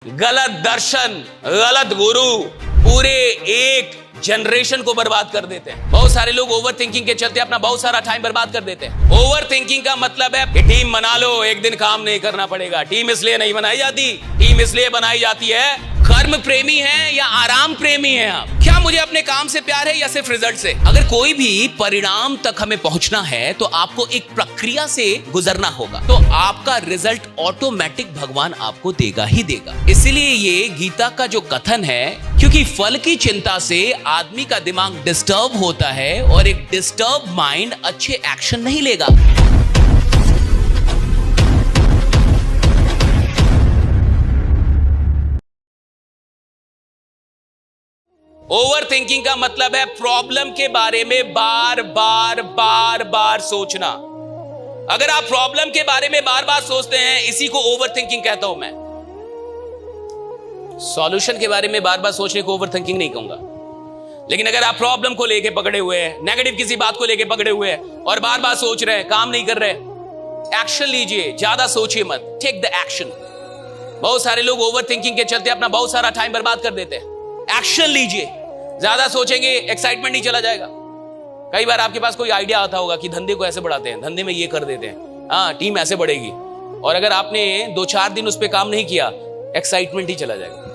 गलत दर्शन, गलत गुरु पूरे एक जनरेशन को बर्बाद कर देते हैं। बहुत सारे लोग ओवर थिंकिंग के चलते अपना बहुत सारा टाइम बर्बाद कर देते हैं। ओवर थिंकिंग का मतलब है कि टीम बना लो, एक दिन काम नहीं करना पड़ेगा। टीम इसलिए नहीं बनाई जाती, टीम इसलिए बनाई जाती है कर्म प्रेमी है या आराम प्रेमी है आप। क्या मुझे अपने काम से प्यार है या सिर्फ रिजल्ट से? अगर कोई भी परिणाम तक हमें पहुंचना है तो आपको एक प्रक्रिया से गुजरना होगा, तो आपका रिजल्ट ऑटोमेटिक भगवान आपको देगा ही देगा। इसीलिए ये गीता का जो कथन है, क्योंकि फल की चिंता से आदमी का दिमाग डिस्टर्ब होता है और एक डिस्टर्ब माइंड अच्छे एक्शन नहीं लेगा। ओवर थिंकिंग का मतलब है प्रॉब्लम के बारे में बार बार सोचना। अगर आप प्रॉब्लम के बारे में बार बार सोचते हैं, इसी को ओवर थिंकिंग कहता हूं मैं। सॉल्यूशन के बारे में बार बार सोचने को ओवर थिंकिंग नहीं कहूंगा। लेकिन अगर आप प्रॉब्लम को लेके पकड़े हुए हैं, नेगेटिव किसी बात को लेके पकड़े हुए हैं और बार बार सोच रहे हैं, काम नहीं कर रहे, एक्शन लीजिए, ज्यादा सोचिए मत, टेक द एक्शन। बहुत सारे लोग ओवर थिंकिंग के चलते अपना बहुत सारा टाइम बर्बाद कर देते हैं। एक्शन लीजिए। ज्यादा सोचेंगे, एक्साइटमेंट नहीं चला जाएगा। कई बार आपके पास कोई आइडिया आता होगा कि धंधे को ऐसे बढ़ाते हैं, धंधे में ये कर देते हैं, हाँ टीम ऐसे बढ़ेगी, और अगर आपने 2-4 दिन उस पर काम नहीं किया, एक्साइटमेंट ही चला जाएगा।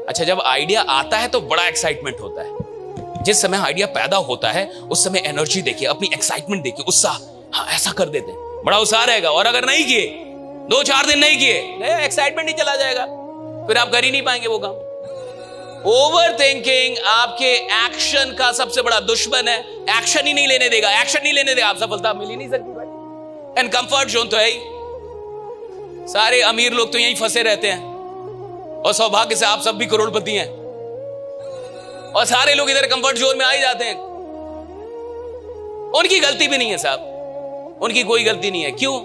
अच्छा, जब आइडिया आता है तो बड़ा एक्साइटमेंट होता है। जिस समय आइडिया पैदा होता है उस समय एनर्जी देखिए, अपनी एक्साइटमेंट देखिए, उत्साह, हाँ ऐसा कर देते हैं, बड़ा उत्साह रहेगा। और अगर नहीं किए, 2-4 दिन नहीं किए, एक्साइटमेंट ही चला जाएगा, फिर आप कर ही नहीं पाएंगे वो काम। ओवर थिंकिंग आपके एक्शन का सबसे बड़ा दुश्मन है। एक्शन ही नहीं लेने देगा, एक्शन नहीं लेने देगा, आप सफलता मिल ही नहीं सकती भाई। एंड कंफर्ट जोन तो है ही। सारे अमीर लोग तो यहीं फंसे रहते हैं और सौभाग्य से आप सब भी करोड़पति हैं, और सारे लोग इधर कंफर्ट जोन में आ ही जाते हैं। उनकी गलती भी नहीं है साहब, उनकी कोई गलती नहीं है। क्यों?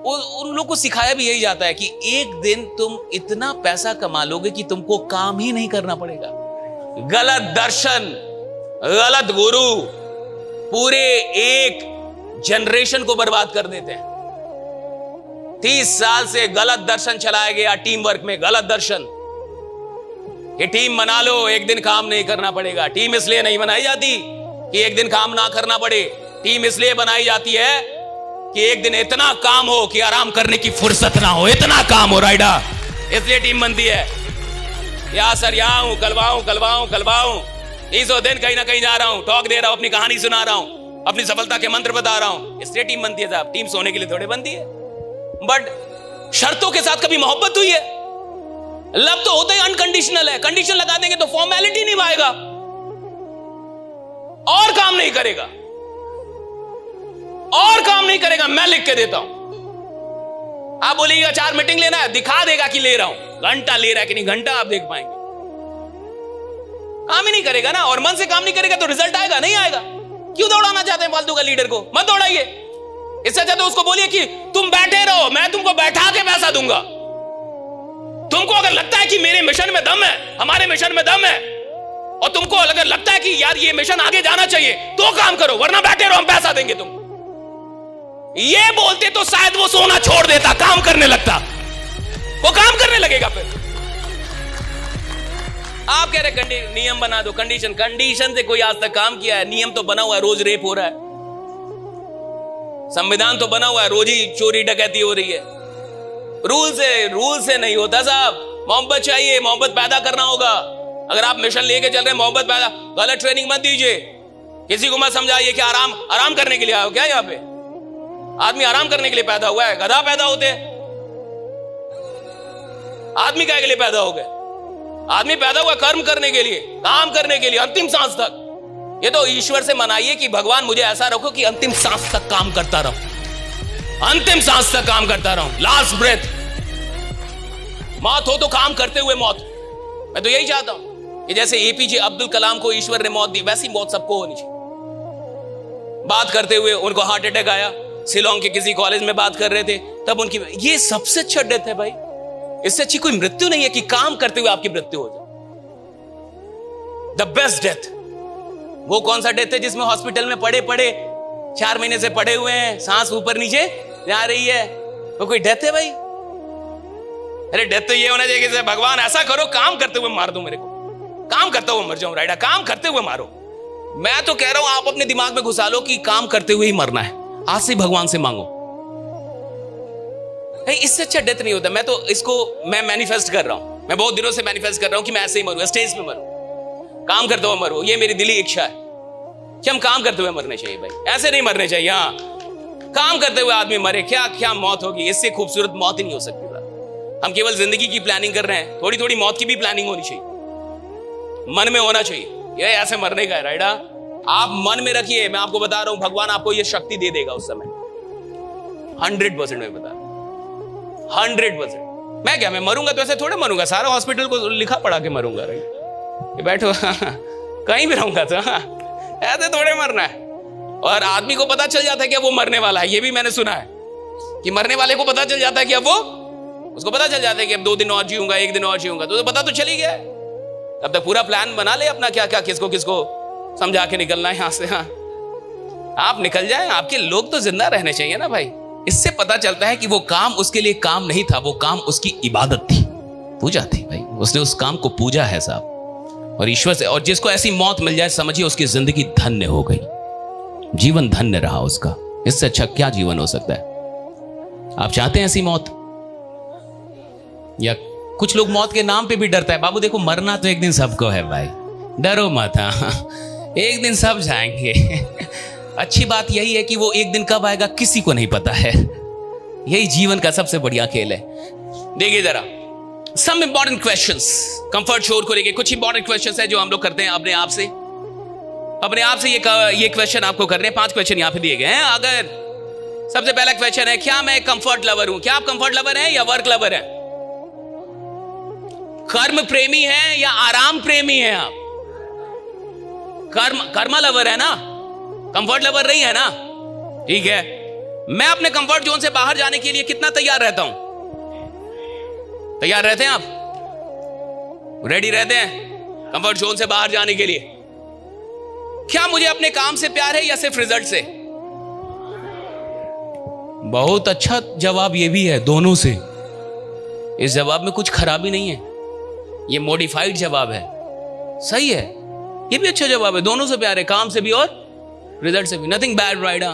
उन लोग को सिखाया भी यही जाता है कि एक दिन तुम इतना पैसा कमा लोगे कि तुमको काम ही नहीं करना पड़ेगा। गलत दर्शन, गलत गुरु पूरे एक जनरेशन को बर्बाद कर देते हैं। 30 साल से गलत दर्शन चलाया गया टीम वर्क में, गलत दर्शन कि टीम बना लो, एक दिन काम नहीं करना पड़ेगा। टीम इसलिए नहीं बनाई जाती कि एक दिन काम ना करना पड़े, टीम इसलिए बनाई जाती है कि एक दिन इतना काम हो कि आराम करने की फुर्सत ना हो, इतना काम हो राइडा, इसलिए टीम बनती है। या सर यहाँ हूं, कलवाऊं 300 दिन कहीं ना कहीं जा रहा हूं, टॉक दे रहा हूं, अपनी कहानी सुना रहा हूं, अपनी सफलता के मंत्र बता रहा हूं, इसलिए टीम बनती है साहब। टीम सोने के लिए थोड़े बनती है। बट शर्तों के साथ कभी मोहब्बत हुई है? लव तो होता ही अनकंडीशनल है। कंडीशन लगा देंगे तो फॉर्मेलिटी निभाएगा और काम नहीं करेगा, और काम नहीं करेगा। मैं लिख के देता हूं, आप बोलिएगा 4 मीटिंग लेना है, दिखा देगा कि ले रहा हूं। घंटा ले रहा है कि नहीं, घंटा आप देख पाएंगे। काम ही नहीं करेगा ना, और मन से काम नहीं करेगा तो रिजल्ट आएगा नहीं आएगा। क्यों दौड़ाना चाहते हैं फालतू का लीडर को? मत दौड़ाइए। इससे अच्छा तो उसको बोलिए कि तुम बैठे रहो, मैं तुमको बैठा के पैसा दूंगा। तुमको अगर लगता है कि मेरे मिशन में दम है, हमारे मिशन में दम है, और तुमको अगर लगता है कि यार ये मिशन आगे जाना चाहिए, तो काम करो, वरना बैठे रहो, हम पैसा देंगे तुमको। ये बोलते तो शायद वो सोना छोड़ देता, काम करने लगता, वो काम करने लगेगा। फिर आप कह रहे नियम बना दो, कंडीशन से कोई आज तक काम किया है? नियम तो बना हुआ है, रोज रेप हो रहा है। संविधान तो बना हुआ है, रोज ही चोरी डकैती हो रही है। रूल से नहीं होता साहब। मोहब्बत चाहिए, मोहब्बत पैदा करना होगा। अगर आप मिशन लेके चल रहे हैं, मोहब्बत पैदा, गलत ट्रेनिंग मत दीजिए। किसी को मत समझाइए कि आराम करने के लिए आए हो क्या। यहाँ पे आदमी आराम करने के लिए पैदा हुआ है? गधा पैदा होते हैं। आदमी क्या के लिए पैदा हो गए? आदमी पैदा हुआ कर्म करने के लिए, काम करने के लिए, अंतिम सांस तक। ये तो ईश्वर से मनाइए कि भगवान मुझे ऐसा रखो कि अंतिम सांस तक काम करता रहूं, अंतिम सांस तक काम करता रहूं, लास्ट ब्रेथ। मौत हो तो काम करते हुए मौत। मैं तो यही चाहता हूं कि जैसे एपीजे अब्दुल कलाम को ईश्वर ने मौत दी, वैसी मौत सबको होनी चाहिए। बात करते हुए उनको हार्ट अटैक आया, शिलोंग के किसी कॉलेज में बात कर रहे थे, तब उनकी, ये सबसे अच्छा डेथ है भाई। इससे अच्छी कोई मृत्यु नहीं है कि काम करते हुए आपकी मृत्यु हो जाए। द बेस्ट डेथ वो कौन सा डेथ है जिसमें हॉस्पिटल में पड़े 4 महीने से पड़े हुए हैं, सांस ऊपर नीचे जा रही है, वो कोई डेथ है भाई? अरे डेथ तो ये होना चाहिए कि भगवान ऐसा करो काम करते हुए मार दो मेरे को, काम करते हुए मर जाऊं, राइडा काम करते हुए मारो। मैं तो कह रहा हूं आप अपने दिमाग में घुसा लो कि काम करते हुए ही मरना है, आज से भगवान से मांगो। इससे अच्छा डेथ नहीं होता। मैं तो इसको मैं मैनिफेस्ट कर रहा हूं, मैं बहुत दिनों से मैनिफेस्ट कर रहा हूं कि मैं ऐसे ही मरूं, स्टेज पे मरूं, काम करते हुए मरूं। ये मेरी दिली इच्छा है कि हम काम करते हुए मरने चाहिए भाई, ऐसे नहीं मरने चाहिए। हाँ, काम करते हुए आदमी मरे, क्या क्या मौत होगी, इससे खूबसूरत मौत ही नहीं हो सकती। हम केवल जिंदगी की प्लानिंग कर रहे हैं, थोड़ी थोड़ी मौत की भी प्लानिंग होनी चाहिए, मन में होना चाहिए। ये ऐसे मरने का है राइडा, आप मन में रखिए। मैं आपको बता रहा हूं भगवान आपको ये शक्ति दे देगा उस समय, 100% मैं बता रहा हूं, 100%। मैं क्या, मैं मरूंगा तो ऐसे थोड़े मरूंगा, सारा हॉस्पिटल को लिखा पढ़ा के मरूंगा, राइट, बैठो कहीं भी रहूंगा तो ऐसे थोड़े मरना है। और आदमी को पता चल जाता है कि अब वो मरने वाला है, ये भी मैंने सुना है कि मरने वाले को पता चल जाता है कि अब वो, उसको पता चल जाता है कि अब 2 दिन और जीऊंगा, 1 दिन और जीऊंगा, तो पता तो चल ही गया। तब तक पूरा प्लान बना ले अपना, क्या क्या किसको किसको समझा के निकलना है यहां से। हाँ, आप निकल जाएं, आपके लोग तो जिंदा रहने चाहिए ना भाई। इससे पता चलता है कि वो काम उसके लिए काम नहीं था, वो काम उसकी इबादत थी, पूजा थी भाई, उसने उस काम को पूजा है साहब, और ईश्वर से। और जिसको ऐसी मौत मिल जाए समझिए उसकी जिंदगी धन्य हो गई, जीवन धन्य रहा उसका। इससे अच्छा क्या जीवन हो सकता है? आप चाहते हैं ऐसी मौत? या कुछ लोग मौत के नाम पे भी डरता है। बाबू देखो, मरना तो एक दिन सबको है भाई, डरो मत, एक दिन सब जाएंगे। अच्छी बात यही है कि वो एक दिन कब आएगा किसी को नहीं पता है, यही जीवन का सबसे बढ़िया खेल है। देखिए जरा सम इंपॉर्टेंट क्वेश्चंस, कंफर्ट शोर को लेके कुछ इंपॉर्टेंट क्वेश्चंस है जो हम लोग करते हैं अपने आप से। ये क्वेश्चन आपको करने, 5 क्वेश्चन यहां पे दिए गए हैं। अगर सबसे पहला क्वेश्चन है, क्या मैं कंफर्ट लवर हूं? क्या आप कंफर्ट लवर हैं या वर्क लवर हैं? कर्म प्रेमी है या आराम प्रेमी है आप? कर्मा लवर है ना, कंफर्ट लवर नहीं है ना? ठीक है, मैं अपने कंफर्ट जोन से बाहर जाने के लिए कितना तैयार रहता हूं? तैयार रहते हैं आप? रेडी रहते हैं कंफर्ट जोन से बाहर जाने के लिए? क्या मुझे अपने काम से प्यार है या सिर्फ रिजल्ट से? बहुत अच्छा जवाब ये भी है, दोनों से। इस जवाब में कुछ खराबी नहीं है, ये मॉडिफाइड जवाब है, सही है, ये भी अच्छा जवाब है। दोनों से प्यार है, काम से भी और रिजल्ट से भी, नथिंग बैड राइडा।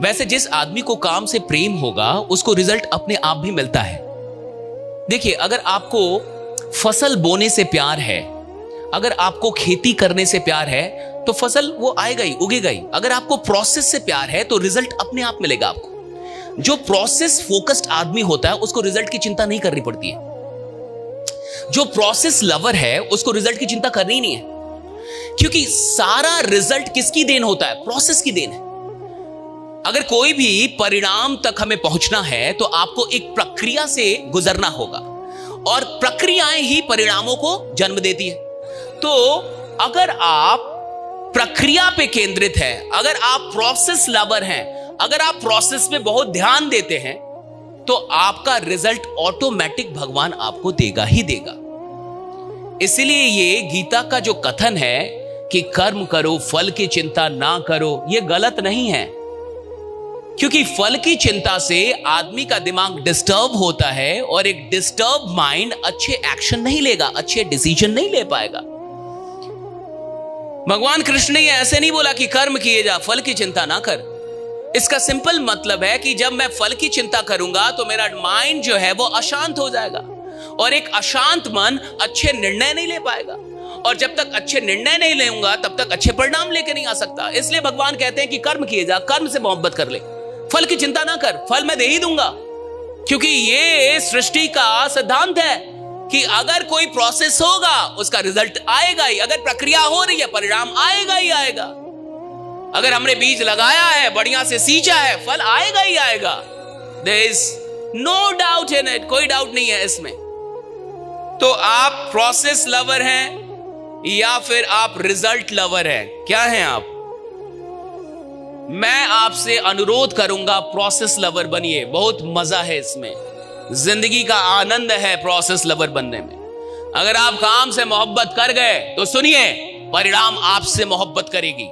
वैसे जिस आदमी को काम से प्रेम होगा उसको रिजल्ट अपने आप भी मिलता है। देखिए, अगर आपको फसल बोने से प्यार है, अगर आपको खेती करने से प्यार है, तो फसल वो आएगा ही, उगेगा ही। अगर आपको प्रोसेस से प्यार है तो रिजल्ट अपने आप मिलेगा आपको। जो प्रोसेस फोकस्ड आदमी होता है उसको रिजल्ट की चिंता नहीं करनी पड़ती है। जो प्रोसेस लवर है उसको रिजल्ट की चिंता करनी ही नहीं है, क्योंकि सारा रिजल्ट किसकी देन होता है? प्रोसेस की देन है। अगर कोई भी परिणाम तक हमें पहुंचना है तो आपको एक प्रक्रिया से गुजरना होगा, और प्रक्रियाएं ही परिणामों को जन्म देती है। तो अगर आप प्रक्रिया पे केंद्रित हैं, अगर आप प्रोसेस लवर हैं, अगर आप प्रोसेस पे बहुत ध्यान देते हैं, तो आपका रिजल्ट ऑटोमेटिक भगवान आपको देगा ही देगा। इसलिए ये गीता का जो कथन है कि कर्म करो फल की चिंता ना करो, ये गलत नहीं है, क्योंकि फल की चिंता से आदमी का दिमाग डिस्टर्ब होता है, और एक डिस्टर्ब माइंड अच्छे एक्शन नहीं लेगा, अच्छे डिसीजन नहीं ले पाएगा। भगवान कृष्ण ने ऐसे नहीं बोला कि कर्म किए जा, फल की चिंता ना कर। इसका सिंपल मतलब है कि जब मैं फल की चिंता करूंगा तो मेरा माइंड जो है वो अशांत हो जाएगा, और एक अशांत मन अच्छे निर्णय नहीं ले पाएगा, और जब तक अच्छे निर्णय नहीं लेऊंगा तब तक अच्छे परिणाम लेके नहीं आ सकता। इसलिए भगवान कहते हैं कि कर्म किए जा, कर्म से मोहब्बत कर ले, फल की चिंता ना कर, फल मैं दे ही दूंगा। क्योंकि ये सृष्टि का सिद्धांत है कि अगर कोई प्रोसेस होगा उसका रिजल्ट आएगा ही, अगर प्रक्रिया हो रही है परिणाम आएगा ही आएगा। अगर हमने बीज लगाया है, बढ़िया से सींचा है, फल आएगा ही आएगा। There is no doubt in it, कोई डाउट नहीं है इसमें। तो आप प्रोसेस लवर हैं या फिर आप रिजल्ट लवर हैं? क्या हैं आप? मैं आपसे अनुरोध करूंगा प्रोसेस लवर बनिए, बहुत मजा है इसमें, जिंदगी का आनंद है प्रोसेस लवर बनने में। अगर आप काम से मोहब्बत कर गए तो सुनिए, परिणाम आपसे मोहब्बत करेगी।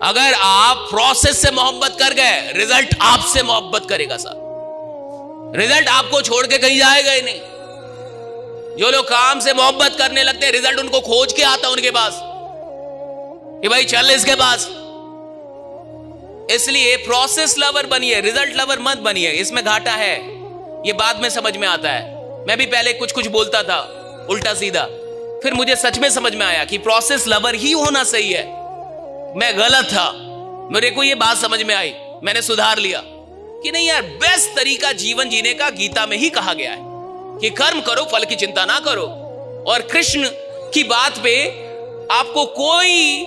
अगर आप प्रोसेस से मोहब्बत कर गए, रिजल्ट आपसे मोहब्बत करेगा साहब। रिजल्ट आपको छोड़ के कहीं जाएगा ही नहीं। जो लोग काम से मोहब्बत करने लगते हैं, रिजल्ट उनको खोज के आता उनके पास कि भाई चल इसके पास। इसलिए प्रोसेस लवर बनिए, रिजल्ट लवर मत बनिए। इसमें घाटा है, ये बाद में समझ में आता है। मैं भी पहले कुछ कुछ बोलता था उल्टा सीधा, फिर मुझे सच में समझ में आया कि प्रोसेस लवर ही होना सही है। मैं गलत था, मेरे को ये बात समझ में आई, मैंने सुधार लिया कि नहीं यार, बेस्ट तरीका जीवन जीने का गीता में ही कहा गया है कि कर्म करो, फल की चिंता ना करो। और कृष्ण की बात पे आपको कोई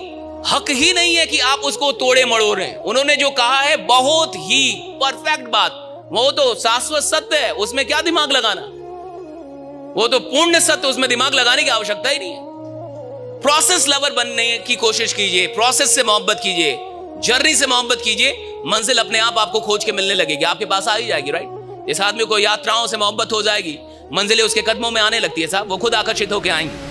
हक ही नहीं है कि आप उसको तोड़े मड़ोड़े। उन्होंने जो कहा है बहुत ही परफेक्ट बात, वो तो शाश्वत सत्य है, उसमें क्या दिमाग लगाना, वो तो पूर्ण सत्य, उसमें दिमाग लगाने की आवश्यकता ही नहीं है। प्रोसेस लवर बनने की कोशिश कीजिए, प्रोसेस से मोहब्बत कीजिए, जर्नी से मोहब्बत कीजिए, मंजिल अपने आप आपको खोज के मिलने लगेगी, आपके पास आ ही जाएगी। राइट, इस आदमी को यात्राओं से मोहब्बत हो जाएगी, मंजिलें उसके कदमों में आने लगती है साहब, वो खुद आकर्षित होकर आएंगी।